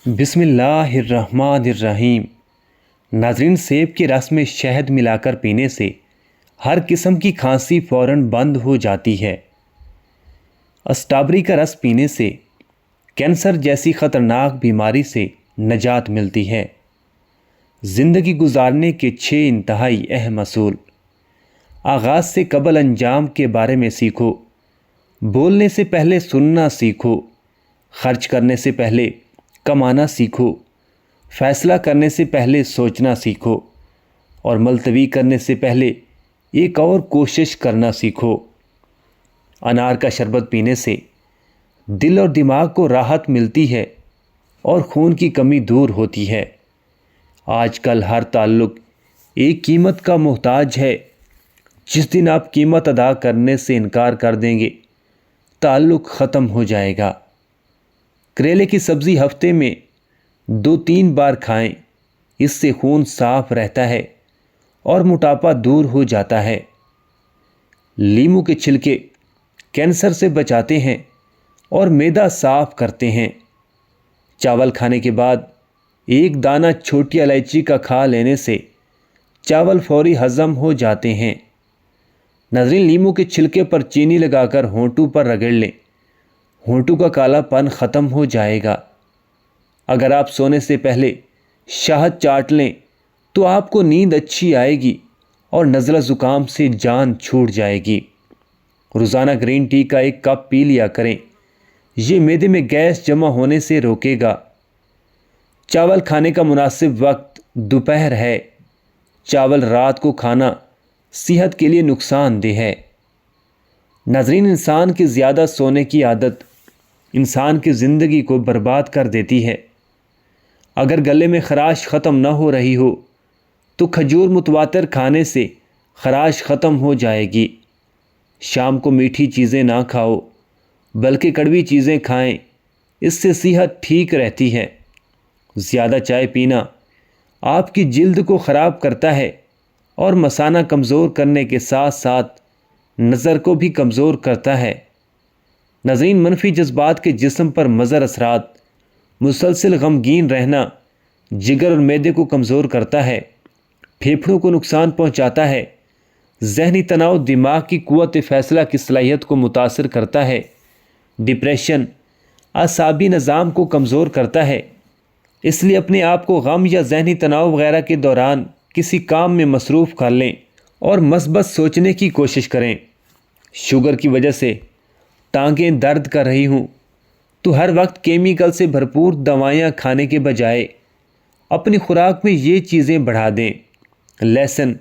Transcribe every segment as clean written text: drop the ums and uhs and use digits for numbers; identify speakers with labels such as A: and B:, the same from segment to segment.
A: بسم اللہ الرحمن الرحیم۔ ناظرین، سیب کے رس میں شہد ملا کر پینے سے ہر قسم کی کھانسی فوراً بند ہو جاتی ہے۔ اسٹرابری کا رس پینے سے کینسر جیسی خطرناک بیماری سے نجات ملتی ہے۔ زندگی گزارنے کے 6 انتہائی اہم اصول۔ آغاز سے قبل انجام کے بارے میں سیکھو۔ بولنے سے پہلے سننا سیکھو۔ خرچ کرنے سے پہلے کمانا سیکھو۔ فیصلہ کرنے سے پہلے سوچنا سیکھو، اور ملتوی کرنے سے پہلے ایک اور کوشش کرنا سیکھو۔ انار کا شربت پینے سے دل اور دماغ کو راحت ملتی ہے اور خون کی کمی دور ہوتی ہے۔ آج کل ہر تعلق ایک قیمت کا محتاج ہے۔ جس دن آپ قیمت ادا کرنے سے انکار کر دیں گے، تعلق ختم ہو جائے گا۔ کریلے کی سبزی ہفتے میں 2-3 بار کھائیں، اس سے خون صاف رہتا ہے اور موٹاپا دور ہو جاتا ہے۔ لیموں کے چھلکے کینسر سے بچاتے ہیں اور معدہ صاف کرتے ہیں۔ چاول کھانے کے بعد 1 دانہ چھوٹی الائچی کا کھا لینے سے چاول فوری ہضم ہو جاتے ہیں۔ ناظرین، لیموں کے چھلکے پر چینی لگا کر ہونٹوں پر رگڑ لیں، ہونٹوں کا کالا پن ختم ہو جائے گا۔ اگر آپ سونے سے پہلے شہد چاٹ لیں تو آپ کو نیند اچھی آئے گی اور نزلہ زکام سے جان چھوٹ جائے گی۔ روزانہ گرین ٹی کا 1 کپ پی لیا کریں، یہ معدے میں گیس جمع ہونے سے روکے گا۔ چاول کھانے کا مناسب وقت دوپہر ہے۔ چاول رات کو کھانا صحت کے لیے نقصان دہ ہے۔ ناظرین، انسان کی زیادہ سونے کی عادت انسان کی زندگی کو برباد کر دیتی ہے۔ اگر گلے میں خراش ختم نہ ہو رہی ہو تو کھجور متواتر کھانے سے خراش ختم ہو جائے گی۔ شام کو میٹھی چیزیں نہ کھاؤ، بلکہ کڑوی چیزیں کھائیں، اس سے صحت ٹھیک رہتی ہے۔ زیادہ چائے پینا آپ کی جلد کو خراب کرتا ہے اور مثانہ کمزور کرنے کے ساتھ ساتھ نظر کو بھی کمزور کرتا ہے۔ ناظرین، منفی جذبات کے جسم پر مضر اثرات، مسلسل غمگین رہنا جگر اور معدے کو کمزور کرتا ہے، پھیپھڑوں کو نقصان پہنچاتا ہے۔ ذہنی تناؤ دماغ کی قوت فیصلہ کی صلاحیت کو متاثر کرتا ہے۔ ڈپریشن اعصابی نظام کو کمزور کرتا ہے۔ اس لیے اپنے آپ کو غم یا ذہنی تناؤ وغیرہ کے دوران کسی کام میں مصروف کر لیں اور مثبت سوچنے کی کوشش کریں۔ شوگر کی وجہ سے ٹانگیں درد کر رہی ہوں تو ہر وقت کیمیکل سے بھرپور دوائیاں کھانے کے بجائے اپنی خوراک میں یہ چیزیں بڑھا دیں: لہسن،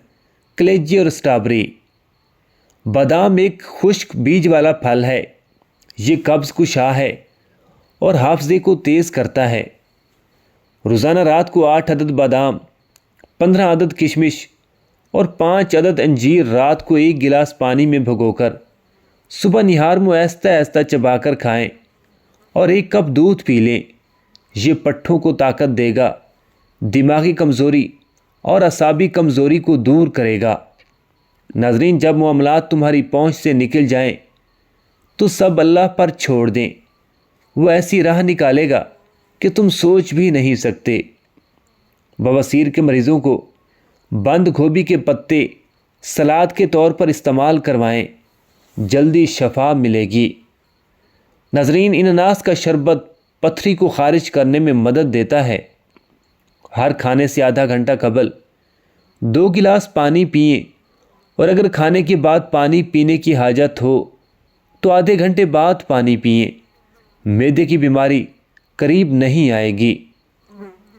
A: کلیجی اور اسٹرابری۔ بادام ایک خشک بیج والا پھل ہے۔ یہ قبض کشا ہے اور حافظے کو تیز کرتا ہے۔ روزانہ رات کو 8 عدد بادام، 15 عدد کشمش اور 5 عدد انجیر رات کو 1 گلاس پانی میں بھگو کر صبح نہار میں آہستہ آہستہ چبا کر کھائیں اور 1 کپ دودھ پی لیں۔ یہ پٹھوں کو طاقت دے گا، دماغی کمزوری اور اعصابی کمزوری کو دور کرے گا۔ ناظرین، جب معاملات تمہاری پہنچ سے نکل جائیں تو سب اللہ پر چھوڑ دیں، وہ ایسی راہ نکالے گا کہ تم سوچ بھی نہیں سکتے۔ بواسیر کے مریضوں کو بند گوبھی کے پتے سلاد کے طور پر استعمال کروائیں، جلدی شفا ملے گی۔ ناظرین، انناس کا شربت پتھری کو خارج کرنے میں مدد دیتا ہے۔ ہر کھانے سے آدھا گھنٹہ قبل 2 گلاس پانی پئیں، اور اگر کھانے کے بعد پانی پینے کی حاجت ہو تو آدھے گھنٹے بعد پانی پئیں۔ معدے کی بیماری قریب نہیں آئے گی۔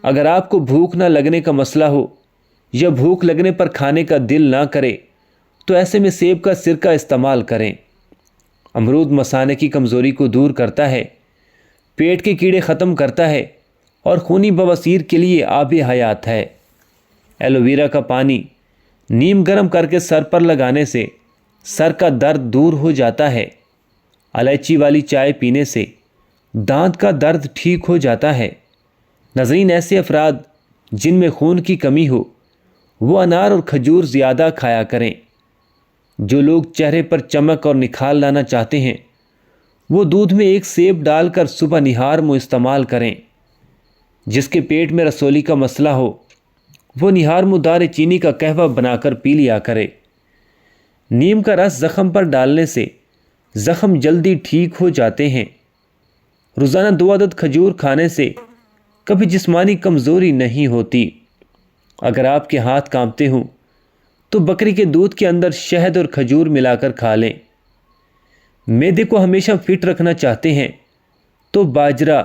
A: اگر آپ کو بھوک نہ لگنے کا مسئلہ ہو یا بھوک لگنے پر کھانے کا دل نہ کرے تو ایسے میں سیب کا سرکہ استعمال کریں۔ امرود مثانے کی کمزوری کو دور کرتا ہے، پیٹ کے کیڑے ختم کرتا ہے اور خونی بواسیر کے لیے آب حیات ہے۔ ایلو ویرا کا پانی نیم گرم کر کے سر پر لگانے سے سر کا درد دور ہو جاتا ہے۔ الائچی والی چائے پینے سے دانت کا درد ٹھیک ہو جاتا ہے۔ ناظرین، ایسے افراد جن میں خون کی کمی ہو وہ انار اور کھجور زیادہ کھایا کریں۔ جو لوگ چہرے پر چمک اور نکھار لانا چاہتے ہیں وہ دودھ میں 1 سیب ڈال کر صبح نہار میں استعمال کریں۔ جس کے پیٹ میں رسولی کا مسئلہ ہو وہ نہار مدار چینی کا قہوہ بنا کر پی لیا کرے۔ نیم کا رس زخم پر ڈالنے سے زخم جلدی ٹھیک ہو جاتے ہیں۔ روزانہ 2 عدد کھجور کھانے سے کبھی جسمانی کمزوری نہیں ہوتی۔ اگر آپ کے ہاتھ کانپتے ہوں تو بکری کے دودھ کے اندر شہد اور کھجور ملا کر کھا لیں۔ معدے کو ہمیشہ فٹ رکھنا چاہتے ہیں تو باجرہ،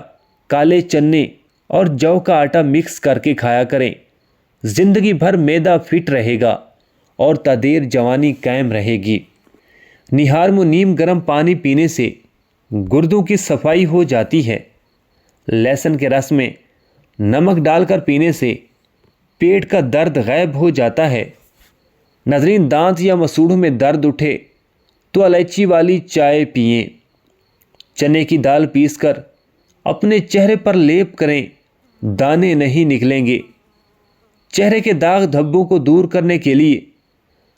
A: کالے چنے اور جو کا آٹا مکس کر کے کھایا کریں۔ زندگی بھر معدہ فٹ رہے گا اور تدیر جوانی قائم رہے گی۔ نہار میں نیم گرم پانی پینے سے گردوں کی صفائی ہو جاتی ہے۔ لہسن کے رس میں نمک ڈال کر پینے سے پیٹ کا درد غائب ہو جاتا ہے۔ ناظرین، دانت یا مسوڑھوں میں درد اٹھے تو الائچی والی چائے پئیں۔ چنے کی دال پیس کر اپنے چہرے پر لیپ کریں، دانے نہیں نکلیں گے۔ چہرے کے داغ دھبوں کو دور کرنے کے لیے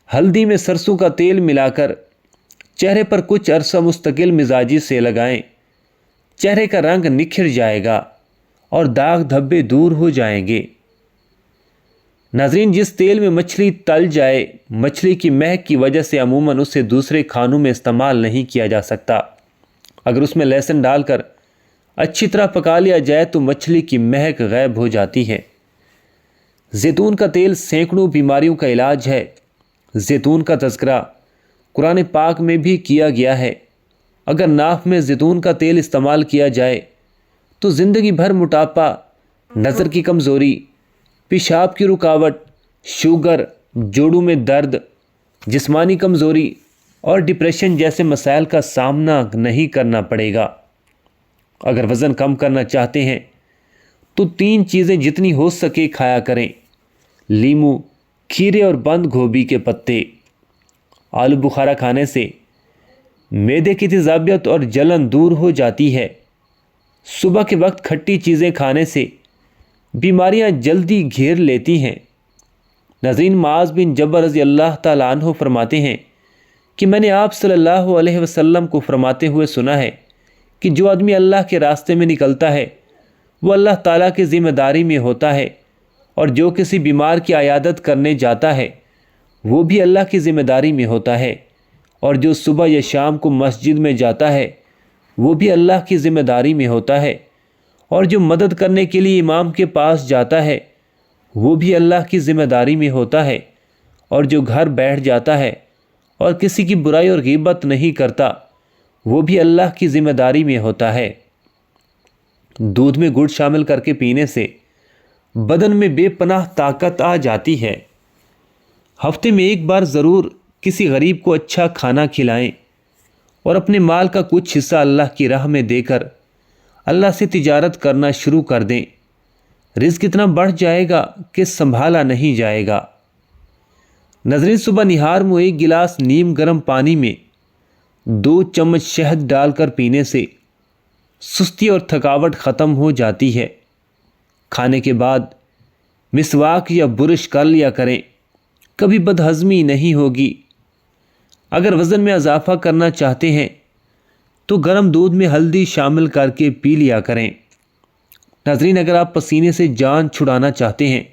A: ہلدی میں سرسوں کا تیل ملا کر چہرے پر کچھ عرصہ مستقل مزاجی سے لگائیں۔ چہرے کا رنگ نکھر جائے گا اور داغ دھبے دور ہو جائیں گے۔ ناظرین، جس تیل میں مچھلی تل جائے، مچھلی کی مہک کی وجہ سے عموماً اسے دوسرے کھانوں میں استعمال نہیں کیا جا سکتا۔ اگر اس میں لہسن ڈال کر اچھی طرح پکا لیا جائے تو مچھلی کی مہک غائب ہو جاتی ہے۔ زیتون کا تیل سینکڑوں بیماریوں کا علاج ہے۔ زیتون کا تذکرہ قرآن پاک میں بھی کیا گیا ہے۔ اگر ناف میں زیتون کا تیل استعمال کیا جائے تو زندگی بھر موٹاپا، نظر کی کمزوری، پیشاب کی رکاوٹ، شوگر، جوڑوں میں درد، جسمانی کمزوری اور ڈپریشن جیسے مسائل کا سامنا نہیں کرنا پڑے گا۔ اگر وزن کم کرنا چاہتے ہیں تو 3 چیزیں جتنی ہو سکے کھایا کریں: لیمو، کھیرے اور بند گوبھی کے پتے۔ آلو بخارا کھانے سے معدے کی تیزابیت اور جلن دور ہو جاتی ہے۔ صبح کے وقت کھٹی چیزیں کھانے سے بیماریاں جلدی گھیر لیتی ہیں۔ ناظرین، معاذ بن جبل رضی اللہ تعالیٰ عنہ فرماتے ہیں کہ میں نے آپ صلی اللہ علیہ وسلم کو فرماتے ہوئے سنا ہے کہ جو آدمی اللہ کے راستے میں نکلتا ہے وہ اللہ تعالیٰ کی ذمہ داری میں ہوتا ہے، اور جو کسی بیمار کی عیادت کرنے جاتا ہے وہ بھی اللہ کی ذمہ داری میں ہوتا ہے، اور جو صبح یا شام کو مسجد میں جاتا ہے وہ بھی اللہ کی ذمہ داری میں ہوتا ہے، اور جو مدد کرنے کے لیے امام کے پاس جاتا ہے وہ بھی اللہ کی ذمہ داری میں ہوتا ہے، اور جو گھر بیٹھ جاتا ہے اور کسی کی برائی اور غیبت نہیں کرتا وہ بھی اللہ کی ذمہ داری میں ہوتا ہے۔ دودھ میں گڑ شامل کر کے پینے سے بدن میں بے پناہ طاقت آ جاتی ہے۔ ہفتے میں 1 بار ضرور کسی غریب کو اچھا کھانا کھلائیں اور اپنے مال کا کچھ حصہ اللہ کی راہ میں دے کر اللہ سے تجارت کرنا شروع کر دیں۔ رزق اتنا بڑھ جائے گا کہ سنبھالا نہیں جائے گا۔ ناظرین، صبح نہار میں 1 گلاس نیم گرم پانی میں 2 چمچ شہد ڈال کر پینے سے سستی اور تھکاوٹ ختم ہو جاتی ہے۔ کھانے کے بعد مسواک یا برش کر لیا کریں، کبھی بدہضمی نہیں ہوگی۔ اگر وزن میں اضافہ کرنا چاہتے ہیں تو گرم دودھ میں ہلدی شامل کر کے پی لیا کریں۔ ناظرین، اگر آپ پسینے سے جان چھڑانا چاہتے ہیں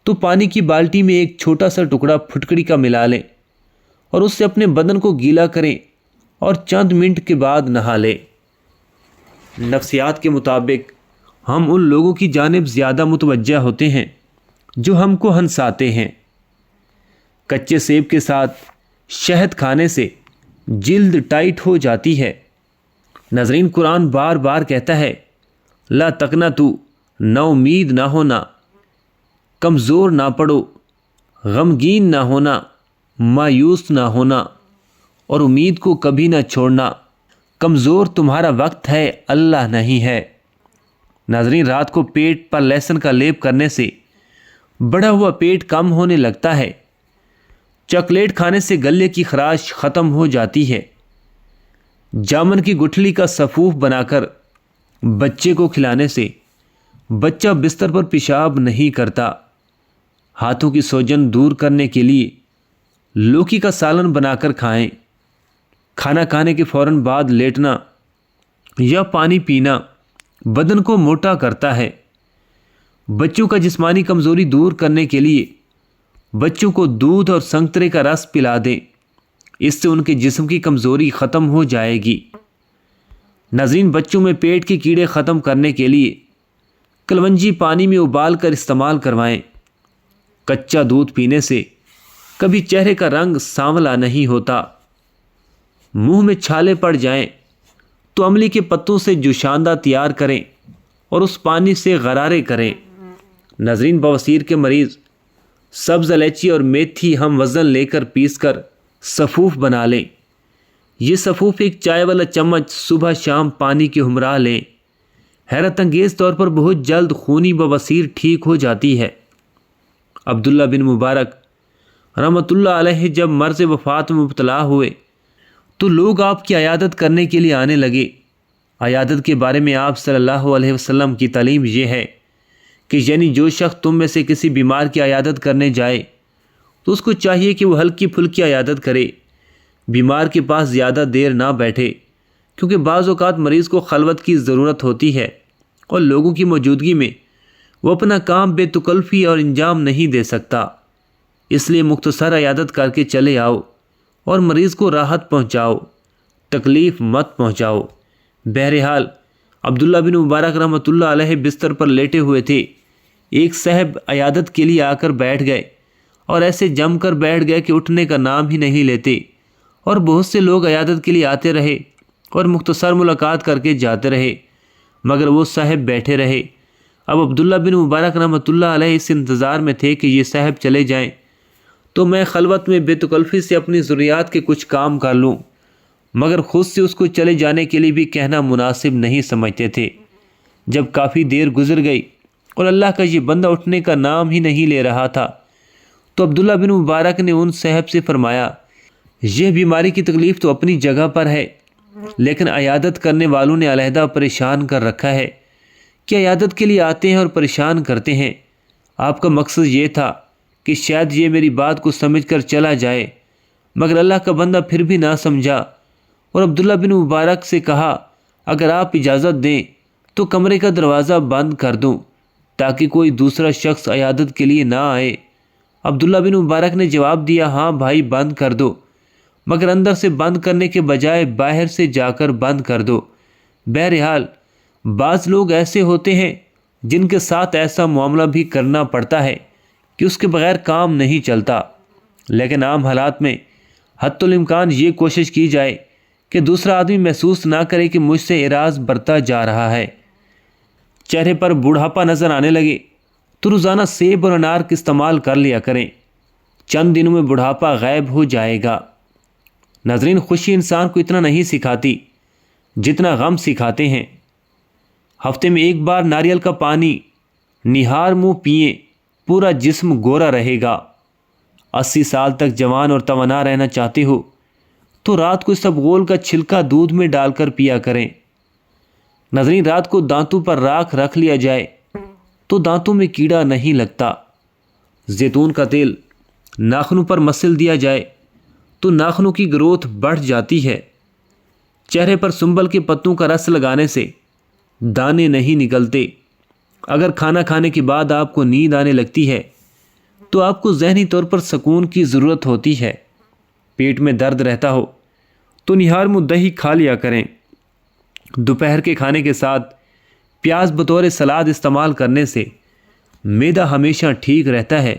A: تو پانی کی بالٹی میں 1 چھوٹا سا ٹکڑا پھٹکڑی کا ملا لیں اور اس سے اپنے بدن کو گیلا کریں اور چند منٹ کے بعد نہا لیں۔ نفسیات کے مطابق ہم ان لوگوں کی جانب زیادہ متوجہ ہوتے ہیں جو ہم کو ہنساتے ہیں۔ کچے سیب کے ساتھ شہد کھانے سے جلد ٹائٹ ہو جاتی ہے۔ ناظرین، قرآن بار بار کہتا ہے لا تقنطوا، نا امید نہ ہونا، کمزور نہ پڑو، غمگین نہ ہونا، مایوس نہ ہونا اور امید کو کبھی نہ چھوڑنا۔ کمزور تمہارا وقت ہے، اللہ نہیں ہے۔ ناظرین، رات کو پیٹ پر لہسن کا لیپ کرنے سے بڑھا ہوا پیٹ کم ہونے لگتا ہے۔ چاکلیٹ کھانے سے گلے کی خراش ختم ہو جاتی ہے۔ جامن کی گٹھلی کا سفوف بنا کر بچے کو کھلانے سے بچہ بستر پر پیشاب نہیں کرتا۔ ہاتھوں کی سوجن دور کرنے کے لیے لوکی کا سالن بنا کر کھائیں۔ کھانا کھانے کے فوراً بعد لیٹنا یا پانی پینا بدن کو موٹا کرتا ہے۔ بچوں کا جسمانی کمزوری دور کرنے کے لیے بچوں کو دودھ اور سنترے کا رس پلا دیں، اس سے ان کے جسم کی کمزوری ختم ہو جائے گی۔ ناظرین، بچوں میں پیٹ کے کیڑے ختم کرنے کے لیے کلونجی پانی میں ابال کر استعمال کروائیں۔ کچا دودھ پینے سے کبھی چہرے کا رنگ سانولا نہیں ہوتا۔ منہ میں چھالے پڑ جائیں تو املی کے پتوں سے جوشاندہ تیار کریں اور اس پانی سے غرارے کریں۔ ناظرین، بواسیر کے مریض سبز الائچی اور میتھی ہم وزن لے کر پیس کر سفوف بنا لیں۔ یہ سفوف ایک چائے والا چمچ صبح شام پانی کے ہمراہ لیں۔ حیرت انگیز طور پر بہت جلد خونی بواسیر ٹھیک ہو جاتی ہے۔ عبداللہ بن مبارک رحمۃ اللہ علیہ جب مرض وفات میں مبتلا ہوئے تو لوگ آپ کی عیادت کرنے کے لیے آنے لگے۔ عیادت کے بارے میں آپ صلی اللہ علیہ وسلم کی تعلیم یہ ہے کہ یعنی جو شخص تم میں سے کسی بیمار کی عیادت کرنے جائے تو اس کو چاہیے کہ وہ ہلکی پھلکی عیادت کرے، بیمار کے پاس زیادہ دیر نہ بیٹھے، کیونکہ بعض اوقات مریض کو خلوت کی ضرورت ہوتی ہے اور لوگوں کی موجودگی میں وہ اپنا کام بے تکلفی اور انجام نہیں دے سکتا۔ اس لیے مختصر عیادت کر کے چلے آؤ اور مریض کو راحت پہنچاؤ، تکلیف مت پہنچاؤ۔ بہرحال عبداللہ بن مبارک رحمۃ اللہ علیہ بستر پر لیٹے ہوئے تھے۔ ایک صاحب عیادت کے لیے آ کر بیٹھ گئے اور ایسے جم کر بیٹھ گئے کہ اٹھنے کا نام ہی نہیں لیتے، اور بہت سے لوگ عیادت کے لیے آتے رہے اور مختصر ملاقات کر کے جاتے رہے، مگر وہ صاحب بیٹھے رہے۔ اب عبداللہ بن مبارک رحمۃ اللہ علیہ اس انتظار میں تھے کہ یہ صاحب چلے جائیں تو میں خلوت میں بے تکلفی سے اپنی ضروریات کے کچھ کام کر لوں، مگر خود سے اس کو چلے جانے کے لیے بھی کہنا مناسب نہیں سمجھتے تھے۔ جب کافی دیر گزر گئی اور اللہ کا یہ بندہ اٹھنے کا نام ہی نہیں لے رہا تھا تو عبداللہ بن مبارک نے ان صاحب سے فرمایا، یہ بیماری کی تکلیف تو اپنی جگہ پر ہے، لیکن عیادت کرنے والوں نے علیحدہ پریشان کر رکھا ہے کہ عیادت کے لیے آتے ہیں اور پریشان کرتے ہیں۔ آپ کا مقصد یہ تھا کہ شاید یہ میری بات کو سمجھ کر چلا جائے، مگر اللہ کا بندہ پھر بھی نہ سمجھا اور عبداللہ بن مبارک سے کہا، اگر آپ اجازت دیں تو کمرے کا دروازہ بند کر دوں تاکہ کوئی دوسرا شخص عیادت کے لیے نہ آئے۔ عبداللہ بن مبارک نے جواب دیا، ہاں بھائی بند کر دو، مگر اندر سے بند کرنے کے بجائے باہر سے جا کر بند کر دو۔ بہرحال بعض لوگ ایسے ہوتے ہیں جن کے ساتھ ایسا معاملہ بھی کرنا پڑتا ہے کہ اس کے بغیر کام نہیں چلتا، لیکن عام حالات میں حتی الامکان یہ کوشش کی جائے کہ دوسرا آدمی محسوس نہ کرے کہ مجھ سے اعراض برتا جا رہا ہے۔ چہرے پر بوڑھاپا نظر آنے لگے تو روزانہ سیب اور انار کا استعمال کر لیا کریں، چند دنوں میں بوڑھاپا غائب ہو جائے گا۔ ناظرین، خوشی انسان کو اتنا نہیں سکھاتی جتنا غم سکھاتے ہیں۔ ہفتے میں ایک بار ناریل کا پانی نہار منہ پئیں، پورا جسم گورا رہے گا۔ 80 سال تک جوان اور توانا رہنا چاہتے ہو تو رات کو اسبغول کا چھلکا دودھ میں ڈال کر پیا کریں۔ ناظرین، رات کو دانتوں پر راکھ رکھ لیا جائے تو دانتوں میں کیڑا نہیں لگتا۔ زیتون کا تیل ناخنوں پر مسل دیا جائے تو ناخنوں کی گروتھ بڑھ جاتی ہے۔ چہرے پر سنبل کے پتوں کا رس لگانے سے دانے نہیں نکلتے۔ اگر کھانا کھانے کے بعد آپ کو نیند آنے لگتی ہے تو آپ کو ذہنی طور پر سکون کی ضرورت ہوتی ہے۔ پیٹ میں درد رہتا ہو تو نہار منہ دہی کھا لیا کریں۔ دوپہر کے کھانے کے ساتھ پیاز بطور سلاد استعمال کرنے سے معدہ ہمیشہ ٹھیک رہتا ہے۔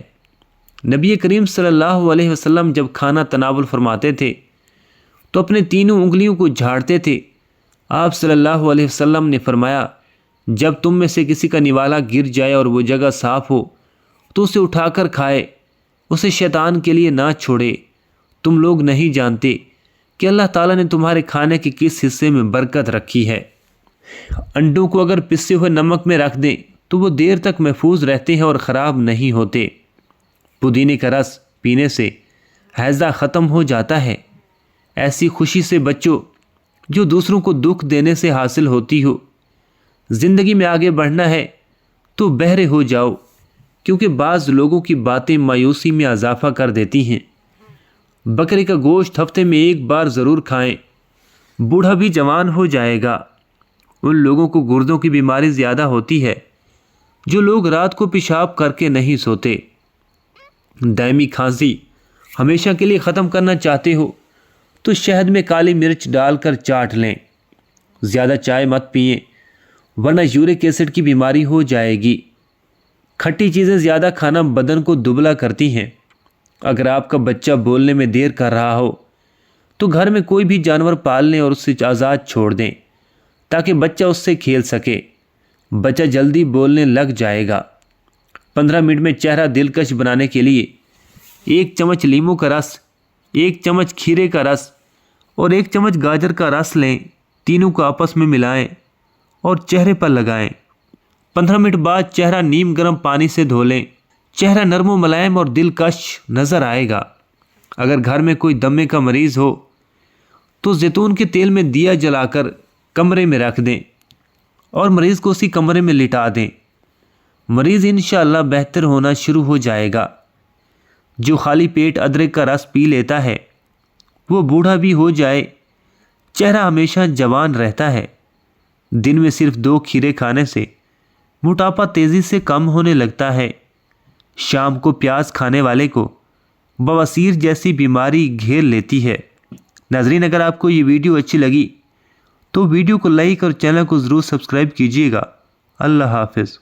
A: نبی کریم صلی اللہ علیہ وسلم جب کھانا تناول فرماتے تھے تو اپنے تینوں انگلیوں کو جھاڑتے تھے۔ آپ صلی اللہ علیہ وسلم نے فرمایا، جب تم میں سے کسی کا نوالا گر جائے اور وہ جگہ صاف ہو تو اسے اٹھا کر کھائے، اسے شیطان کے لیے نہ چھوڑے۔ تم لوگ نہیں جانتے کہ اللہ تعالیٰ نے تمہارے کھانے کے کس حصے میں برکت رکھی ہے۔ انڈوں کو اگر پسے ہوئے نمک میں رکھ دیں تو وہ دیر تک محفوظ رہتے ہیں اور خراب نہیں ہوتے۔ پودینے کا رس پینے سے ہیضہ ختم ہو جاتا ہے۔ ایسی خوشی سے بچو جو دوسروں کو دکھ دینے سے حاصل ہوتی ہو۔ زندگی میں آگے بڑھنا ہے تو بہرے ہو جاؤ، کیونکہ بعض لوگوں کی باتیں مایوسی میں اضافہ کر دیتی ہیں۔ بکرے کا گوشت ہفتے میں ایک بار ضرور کھائیں، بوڑھا بھی جوان ہو جائے گا۔ ان لوگوں کو گردوں کی بیماری زیادہ ہوتی ہے جو لوگ رات کو پیشاب کر کے نہیں سوتے، دائمی کھانسی ہمیشہ کے لیے ختم کرنا چاہتے ہو تو شہد میں کالی مرچ ڈال کر چاٹ لیں۔ زیادہ چائے مت پئیں ورنہ یورک ایسڈ کی بیماری ہو جائے گی۔ کھٹی چیزیں زیادہ کھانا بدن کو دبلا کرتی ہیں۔ اگر آپ کا بچہ بولنے میں دیر کر رہا ہو تو گھر میں کوئی بھی جانور پال لیں اور اسے آزاد چھوڑ دیں تاکہ بچہ اس سے کھیل سکے۔ بچہ جلدی بولنے لگ جائے گا۔ 15 منٹ میں چہرہ دلکش بنانے کے لیے 1 چمچ لیموں کا رس، 1 چمچ کھیرے کا رس اور 1 چمچ گاجر کا رس لیں۔ تینوں کو آپس میں ملائیں اور چہرے پر لگائیں۔ 15 منٹ بعد چہرہ نیم گرم پانی سے دھو لیں۔ چہرہ نرم و ملائم اور دلکش نظر آئے گا۔ اگر گھر میں کوئی دمے کا مریض ہو تو زیتون کے تیل میں دیا جلا کر کمرے میں رکھ دیں اور مریض کو اسی کمرے میں لٹا دیں۔ مریض انشاءاللہ بہتر ہونا شروع ہو جائے گا۔ جو خالی پیٹ ادرک کا رس پی لیتا ہے وہ بوڑھا بھی ہو جائے چہرہ ہمیشہ جوان رہتا ہے۔ دن میں صرف 2 کھیرے کھانے سے موٹاپا تیزی سے کم ہونے لگتا ہے۔ شام کو پیاز کھانے والے کو بواسیر جیسی بیماری گھیر لیتی ہے۔ ناظرین، اگر آپ کو یہ ویڈیو اچھی لگی تو ویڈیو کو لائک اور چینل کو ضرور سبسکرائب کیجیے گا۔ اللہ حافظ۔